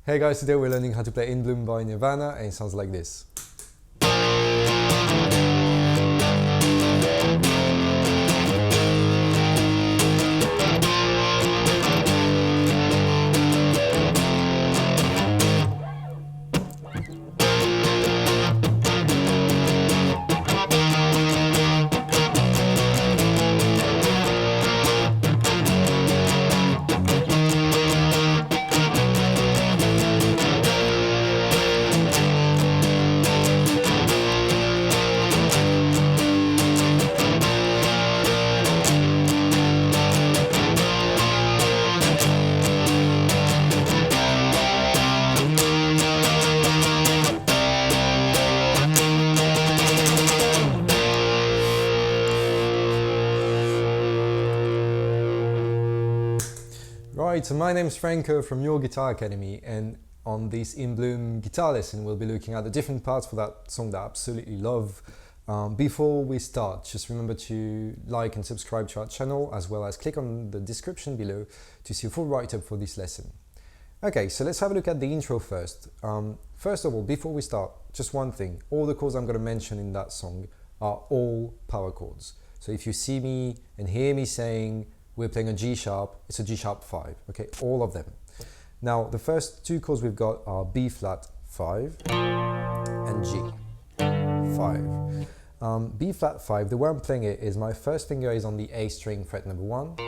Hey guys, today we're learning how to play In Bloom by Nirvana, and it sounds like this. Right, so my name's Franco from Your Guitar Academy, and on this In Bloom guitar lesson we'll be looking at the different parts for that song that I absolutely love. Before we start, just remember to like and subscribe to our channel, as well as click on the description below to see a full write-up for this lesson. Okay, so let's have a look at the intro first. First of all, before we start, just one thing. All the chords I'm going to mention in that song are all power chords. So if you see me and hear me saying we're playing a G sharp, it's a G sharp 5, okay, all of them. Now, the first two chords we've got are B flat 5 and G 5. B flat 5, the way I'm playing it is my first finger is on the A string, fret number 1,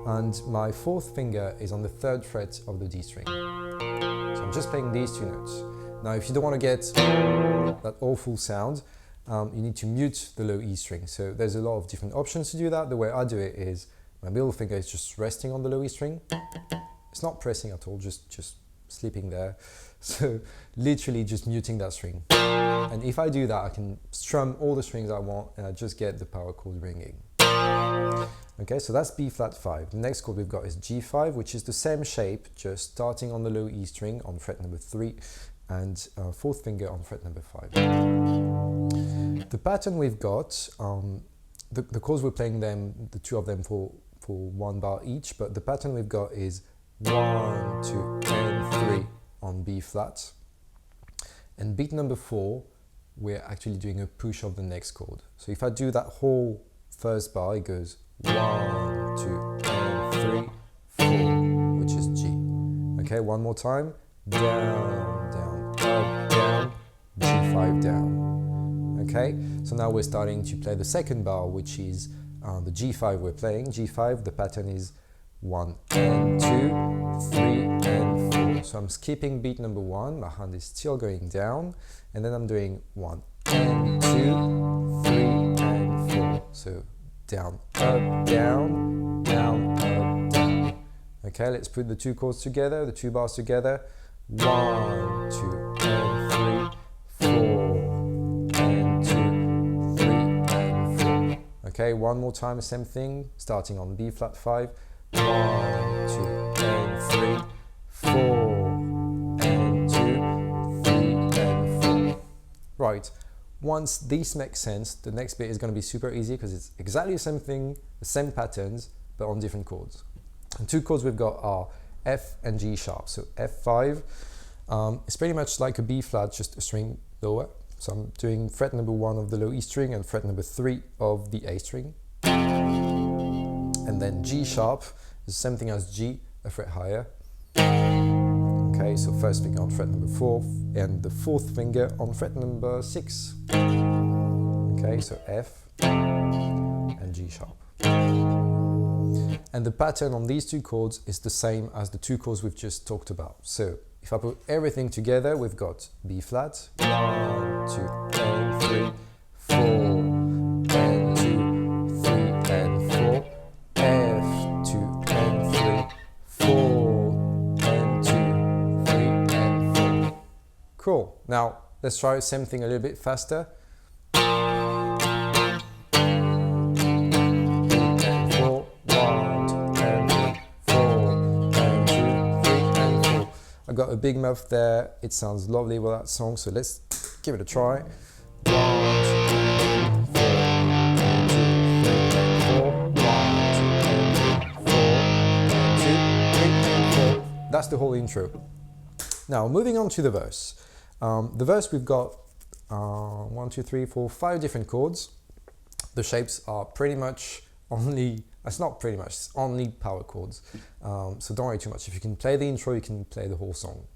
and my fourth finger is on the 3rd fret of the D string. So I'm just playing these two notes. Now, if you don't want to get that awful sound, you need to mute the low E string. So there's a lot of different options to do that. The way I do it is my middle finger is just resting on the low E string. It's not pressing at all, just sleeping there. So literally just muting that string. And if I do that, I can strum all the strings I want and I just get the power chord ringing. Okay, so that's B flat 5. The next chord we've got is G5, which is the same shape, just starting on the low E string on fret number 3 and fourth finger on fret number 5. The pattern we've got, the chords we're playing them, the two of them for 1 bar each, but the pattern we've got is 1, 2, and 3 on B flat. And beat number 4, we're actually doing a push of the next chord. So if I do that whole first bar, it goes 1, 2, and 3, 4, which is G. Okay, one more time. Down, down, up, down, G5 down. Okay, so now we're starting to play the second bar, which is the G5 we're playing. G5, the pattern is 1 and 2, 3 and 4. So I'm skipping beat number 1, my hand is still going down, and then I'm doing 1 and 2, 3 and 4. So down, up, down, down, up, down. Okay, let's put the two chords together, the two bars together. 1, 2 and 3, 4 and 2, 3 and 4. Okay, one more time, same thing, starting on B flat 5. 1, 2 and 3, 4 and 2, 3 and 4. Right, once this makes sense, the next bit is going to be super easy because it's exactly the same thing, the same patterns, but on different chords. And two chords we've got are F and G sharp. So F5, it's pretty much like a B flat, just a string lower. So I'm doing fret number 1 of the low E string and fret number 3 of the A string. And then G sharp is the same thing as G, a fret higher. Okay, so first finger on fret number 4 and the fourth finger on fret number 6. Okay, so F and G sharp. And the pattern on these two chords is the same as the two chords we've just talked about. So if I put everything together, we've got B flat, 1, 2 and 3, 4 and 2, 3 and 4, F, 2 and 3, 4 and 2, 3 and 4. Cool. Now let's try the same thing a little bit faster. I've got a big mouth there, it sounds lovely with that song, so let's give it a try. 1, 2, 3, 4, 1, 2, 3, 4, 1, 2, 3, 4. That's the whole intro. Now, moving on to the verse. The verse, we've got 1, 2, 3, 4, 5 different chords. The shapes are pretty much only, it's not pretty much, it's only power chords. So don't worry too much. If you can play the intro, you can play the whole song.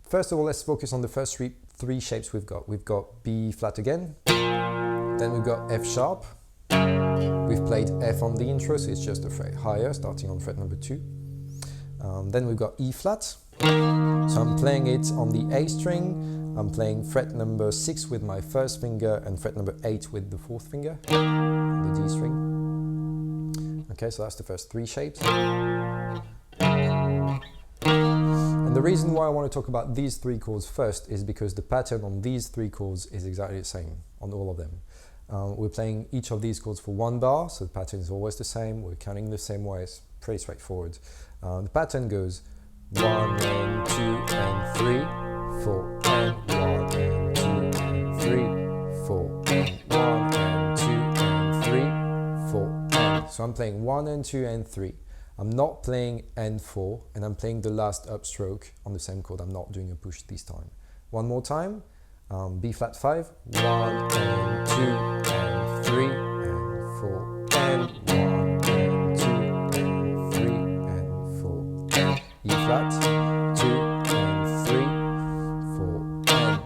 First of all, let's focus on the first three shapes we've got. We've got B flat again, then we've got F sharp. We've played F on the intro, so it's just a fret higher, starting on fret number 2. Then we've got E flat. So I'm playing it on the A string. I'm playing fret number 6 with my first finger and fret number 8 with the 4th finger, the D string. Okay, so that's the first 3 shapes. And the reason why I want to talk about these 3 chords first is because the pattern on these 3 chords is exactly the same on all of them. We're playing each of these chords for 1 bar, so the pattern is always the same. We're counting the same way. It's pretty straightforward. The pattern goes 1 and 2 and 3, 4 and 1 and 2 and 3, 4 and 1 and 2 and 3, 4 and. So I'm playing 1 and 2 and 3. I'm not playing N4, and I'm playing the last upstroke on the same chord. I'm not doing a push this time. One more time. B flat 5, 1 and 2 and 3 and 4 and 1 and 2 and 3 and 4 and E flat 2 and 3, 4 and.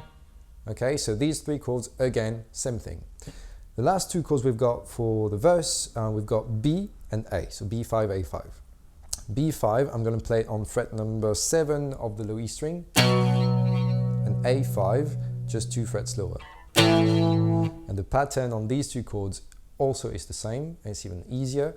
Okay, so these 3 chords again, same thing. The last 2 chords we've got for the verse, we've got B and A, so B5, A5. B5, I'm going to play on fret number 7 of the low E string, and A5, just 2 frets lower. And the pattern on these 2 chords also is the same, and it's even easier.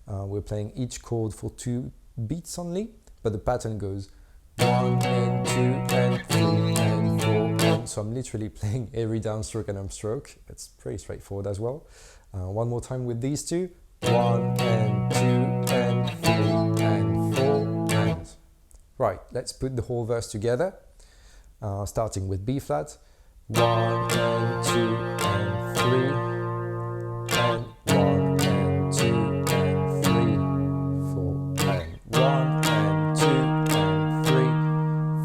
We're playing each chord for 2 beats only, but the pattern goes 1 and 2 and 3 and 4 and. So I'm literally playing every downstroke and upstroke. It's pretty straightforward as well. One more time with these 2. 1 and 2 and 3 and 4 and. Right, let's put the whole verse together, starting with B flat. 1 and 2 and 3 and 1 and 2 and 3, 4 and 1 and 2 and 3,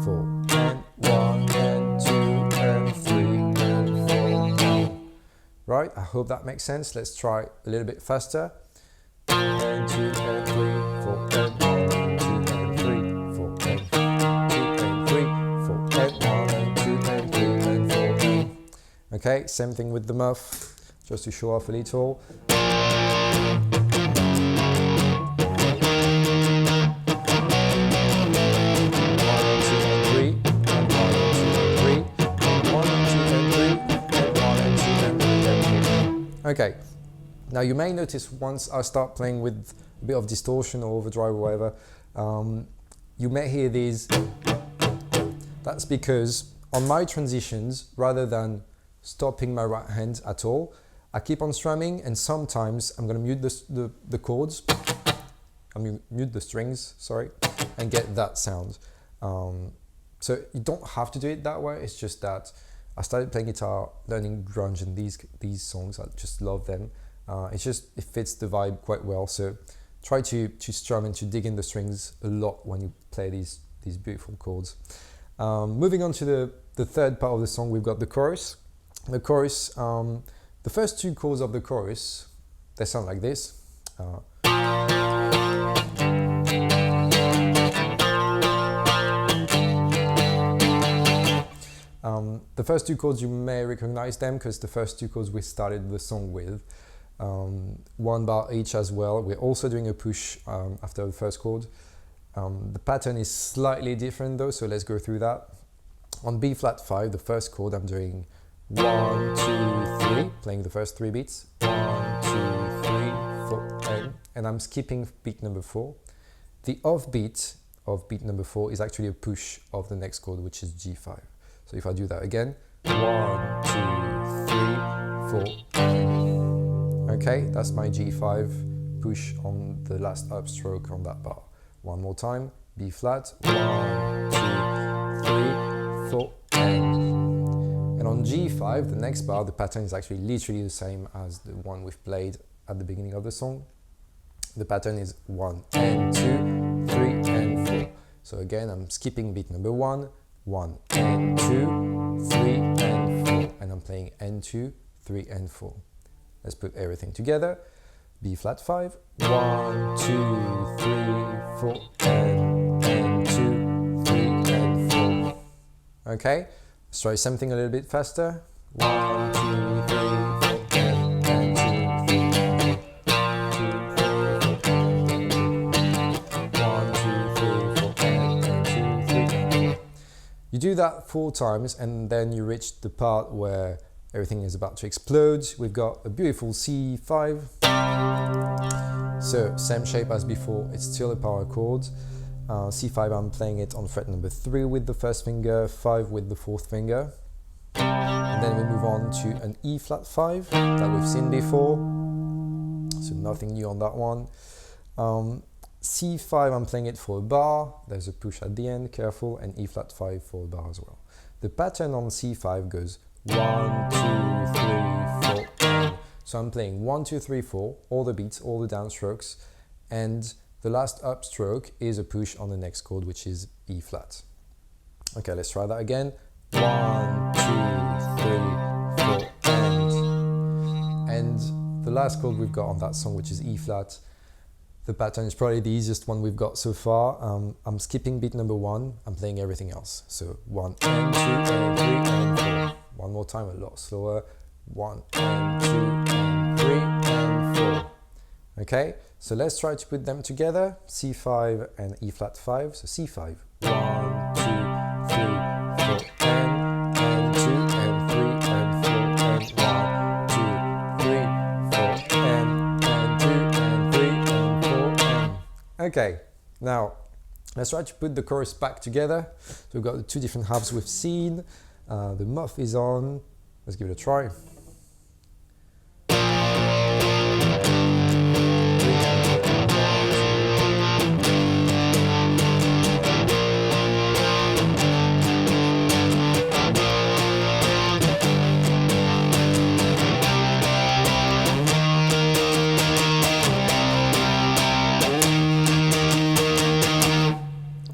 4 and 1 and 2 and 3 and 4 and. Right, I hope that makes sense. Let's try a little bit faster. 1 and 2 and 3, 4 and 1 and 2 and 3, 4 and 2 and 3, 4 and 1 and 2 and 3 and 4 and. Okay, same thing with the muff, just to show off a little. Okay, now you may notice once I start playing with a bit of distortion or overdrive or whatever, you may hear these. That's because on my transitions, rather than stopping my right hand at all, I keep on strumming, and sometimes I'm going to mute the chords, mute the strings, sorry, and get that sound. So you don't have to do it that way, it's just that I started playing guitar, learning grunge, and these songs, I just love them. It fits the vibe quite well, so try to strum and to dig in the strings a lot when you play these beautiful chords. Moving on to the third part of the song, we've got the chorus. The chorus, the first 2 chords of the chorus, they sound like this. The first 2 chords, you may recognize them because the first 2 chords we started the song with. 1 bar each as well. We're also doing a push after the first chord. The pattern is slightly different though, so let's go through that. On B flat 5, the first chord, I'm doing 1, 2, 3, playing the first 3 beats. 1, 2, 3, 4, and I'm skipping beat number 4. The off beat of beat number 4 is actually a push of the next chord, which is G5. So if I do that again, 1, 2, 3, 4. Okay, that's my G5 push on the last upstroke on that bar. One more time, B flat, 1, 2, 3, 4, and on G5, the next bar, the pattern is actually literally the same as the one we've played at the beginning of the song. The pattern is 1 and 2, 3 and 4. So again, I'm skipping beat number 1, 1 and 2, 3 and 4, and I'm playing N2, 3 and 4. Let's put everything together. B flat 5, 1, 2, 3, 4, and 2, 3 and 4. Okay, let's try something a little bit faster. 1, 2, 3, 4, and 2, 3, 4. 1, 2, 3, 4, and 2, 3, and 4. You do that 4 times and then you reach the part where everything is about to explode. We've got a beautiful C5. So same shape as before, it's still a power chord. C5, I'm playing it on fret number 3 with the first finger, 5 with the 4th finger. And then we move on to an E flat 5 that we've seen before. So nothing new on that one. C5, I'm playing it for a bar. There's a push at the end, careful, and E flat 5 for a bar as well. The pattern on C5 goes 1, 2, 3, 4, and. So I'm playing 1, 2, 3, 4, all the beats, all the downstrokes, and the last upstroke is a push on the next chord, which is E flat. Okay, let's try that again. 1, 2, 3, 4, and the last chord we've got on that song, which is E flat. The pattern is probably the easiest one we've got so far. I'm skipping beat number 1, I'm playing everything else. So 1 and 2 and 3 and 4. One more time, a lot slower. 1 and 2 and 3 and 4. Okay, so let's try to put them together. C5 and E flat 5. So C5. 1, 2, 3, 4, and 2 and 3 and 4 and 1, 2, 3, 4 and 2 and 3 and 4 and. Okay, now let's try to put the chorus back together. So we've got the 2 different halves we've seen. The muff is on. Let's give it a try.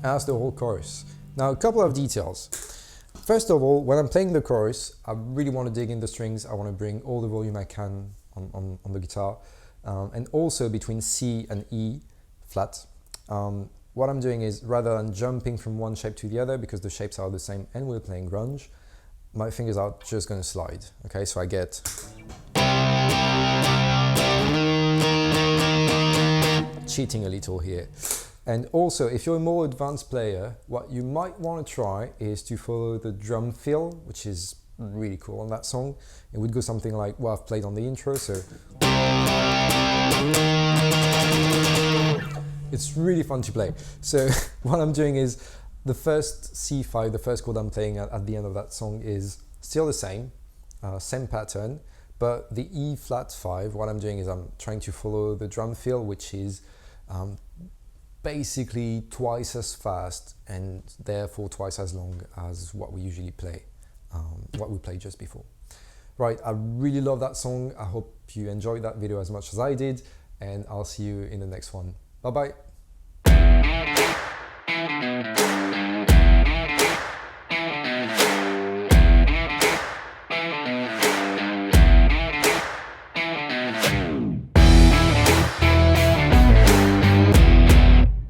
That's the whole chorus. Now a couple of details. First of all, when I'm playing the chorus, I really want to dig in the strings. I want to bring all the volume I can on the guitar. And also between C and E flat. What I'm doing is, rather than jumping from one shape to the other, because the shapes are the same and we're playing grunge, my fingers are just going to slide. Okay, so I get... cheating a little here. And also, if you're a more advanced player, what you might want to try is to follow the drum fill, which is really cool on that song. It would go something like what I've played on the intro, so... It's really fun to play. So what I'm doing is, the first C5, the first chord I'm playing at the end of that song is still the same pattern, but the E flat 5, what I'm doing is I'm trying to follow the drum fill, which is basically twice as fast and therefore twice as long as what we usually play, what we played just before. Right, I really love that song. I hope you enjoyed that video as much as I did, and I'll see you in the next one. Bye bye.